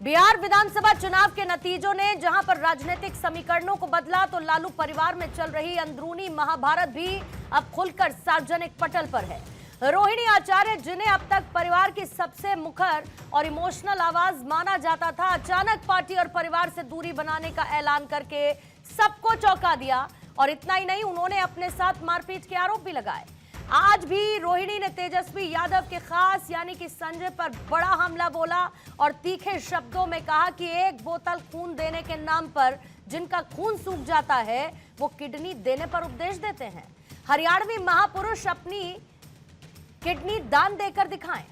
बिहार विधानसभा चुनाव के नतीजों ने जहां पर राजनीतिक समीकरणों को बदला, तो लालू परिवार में चल रही अंदरूनी महाभारत भी अब खुलकर सार्वजनिक पटल पर है। रोहिणी आचार्य, जिन्हें अब तक परिवार की सबसे मुखर और इमोशनल आवाज माना जाता था, अचानक पार्टी और परिवार से दूरी बनाने का ऐलान करके सबको चौंका दिया। और इतना ही नहीं, उन्होंने अपने साथ मारपीट के आरोप भी लगाए। आज भी रोहिणी ने तेजस्वी यादव के खास यानी कि संजय पर बड़ा हमला बोला और तीखे शब्दों में कहा कि एक बोतल खून देने के नाम पर जिनका खून सूख जाता है वो किडनी देने पर उपदेश देते हैं। हरियाणवी महापुरुष अपनी किडनी दान देकर दिखाएं।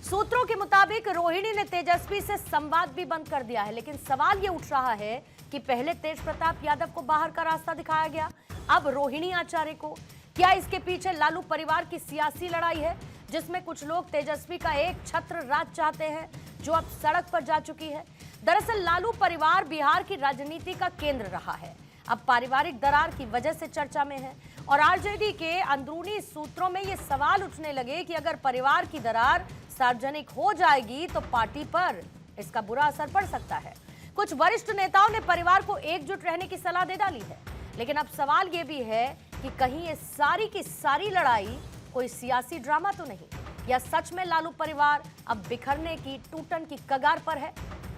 सूत्रों के मुताबिक रोहिणी ने तेजस्वी से संवाद भी बंद कर दिया है, लेकिन सवाल ये उठ रहा है कि पहले तेज प्रताप यादव को बाहर का रास्ता दिखाया गया, अब रोहिणी आचार्य को। क्या इसके पीछे लालू परिवार की सियासी लड़ाई है, जिसमें कुछ लोग तेजस्वी का एक छत्र राज चाहते हैं, जो अब सड़क पर जा चुकी है? दरअसल लालू परिवार बिहार की राजनीति का केंद्र रहा है, अब पारिवारिक दरार की वजह से चर्चा में है। और आरजेडी के अंदरूनी सूत्रों में ये सवाल उठने लगे कि अगर परिवार की दरार सार्वजनिक हो जाएगी तो पार्टी पर इसका बुरा असर पड़ सकता है। कुछ वरिष्ठ नेताओं ने परिवार को एकजुट रहने की सलाह दे डाली है, लेकिन अब सवाल ये भी है कि कहीं ये सारी की सारी लड़ाई कोई सियासी ड्रामा तो नहीं, या सच में लालू परिवार अब बिखरने की, टूटन की कगार पर है?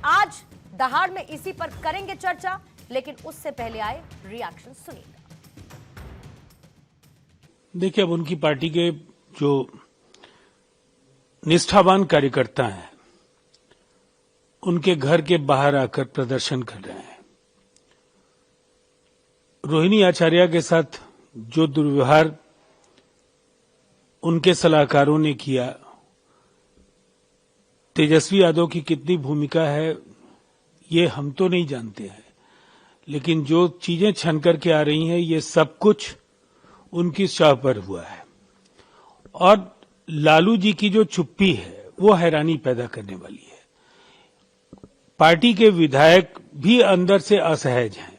आज दहाड़ में इसी पर करेंगे चर्चा, लेकिन उससे पहले आए रिएक्शन सुनिएगा। देखिए, अब उनकी पार्टी के जो निष्ठावान कार्यकर्ता हैं, उनके घर के बाहर आकर प्रदर्शन कर रहे हैं। रोहिणी आचार्य के साथ जो दुर्व्यवहार उनके सलाहकारों ने किया, तेजस्वी यादव की कितनी भूमिका है ये हम तो नहीं जानते हैं, लेकिन जो चीजें छन करके आ रही हैं ये सब कुछ उनकी चाह पर हुआ है। और लालू जी की जो चुप्पी है वो हैरानी पैदा करने वाली है। पार्टी के विधायक भी अंदर से असहज हैं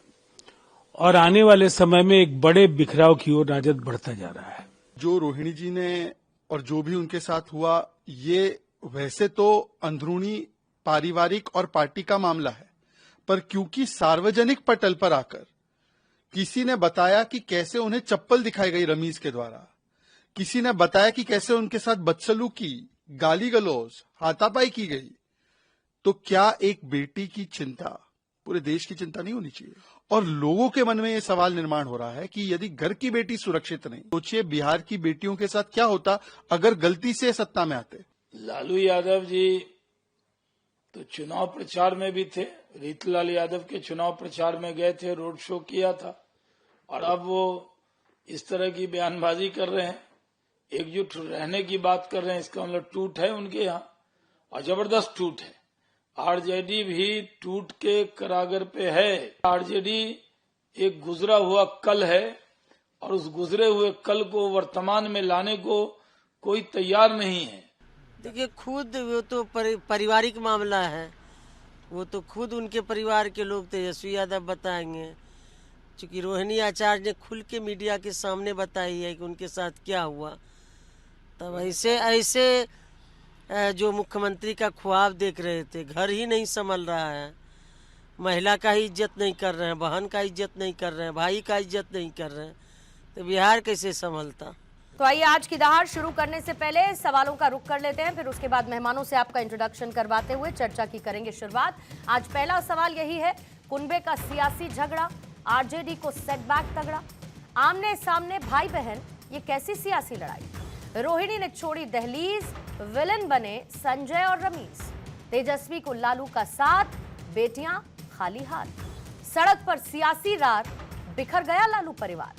और आने वाले समय में एक बड़े बिखराव की ओर राजद बढ़ता जा रहा है। जो रोहिणी जी ने और जो भी उनके साथ हुआ, ये वैसे तो अंदरूनी पारिवारिक और पार्टी का मामला है, पर क्योंकि सार्वजनिक पटल पर आकर किसी ने बताया कि कैसे उन्हें चप्पल दिखाई गई रमीज के द्वारा, किसी ने बताया कि कैसे उनके साथ बदसलूकी, गाली गलौज, हाथापाई की गई, तो क्या एक बेटी की चिंता पूरे देश की चिंता नहीं होनी चाहिए? और लोगों के मन में यह सवाल निर्माण हो रहा है कि यदि घर की बेटी सुरक्षित नहीं, सोचिए बिहार की बेटियों के साथ क्या होता अगर गलती से सत्ता में आते। लालू यादव जी तो चुनाव प्रचार में भी थे, रीतलाल यादव के चुनाव प्रचार में गए थे, रोड शो किया था, और अब वो इस तरह की बयानबाजी कर रहे हैं, एकजुट रहने की बात कर रहे हैं। इसका मतलब टूट है उनके यहाँ, और जबरदस्त टूट है। आरजेडी भी टूट के करागर पे है। आरजेडी एक गुजरा हुआ कल है, और उस गुजरे हुए कल को वर्तमान में लाने को कोई तैयार नहीं है। देखिए, खुद वो तो पारिवारिक मामला है, वो तो खुद उनके परिवार के लोग तेजस्वी यादव बताएंगे। चूंकि रोहिणी आचार्य ने खुल के मीडिया के सामने बताई है कि उनके साथ क्या हुआ, तब ऐसे जो मुख्यमंत्री का ख्वाब देख रहे थे, घर ही नहीं संभल रहा है, महिला का ही इज्जत नहीं कर रहे हैं, बहन का इज्जत नहीं कर रहे हैं, भाई का इज्जत नहीं कर रहे हैं, तो बिहार कैसे संभलता? तो आइए आज की दहाड़ शुरू करने से पहले सवालों का रुख कर लेते हैं, फिर उसके बाद मेहमानों से आपका इंट्रोडक्शन करवाते हुए चर्चा की करेंगे शुरुआत। आज पहला सवाल यही है, कुनबे का सियासी झगड़ा, आरजेडी को सेटबैक तगड़ा, आमने सामने भाई बहन, ये कैसी सियासी लड़ाई? रोहिणी ने छोड़ी दहलीज, विलन बने संजय और रमीज, तेजस्वी को लालू का साथ, बेटियां खाली हाथ, सड़क पर सियासी रार, बिखर गया लालू परिवार।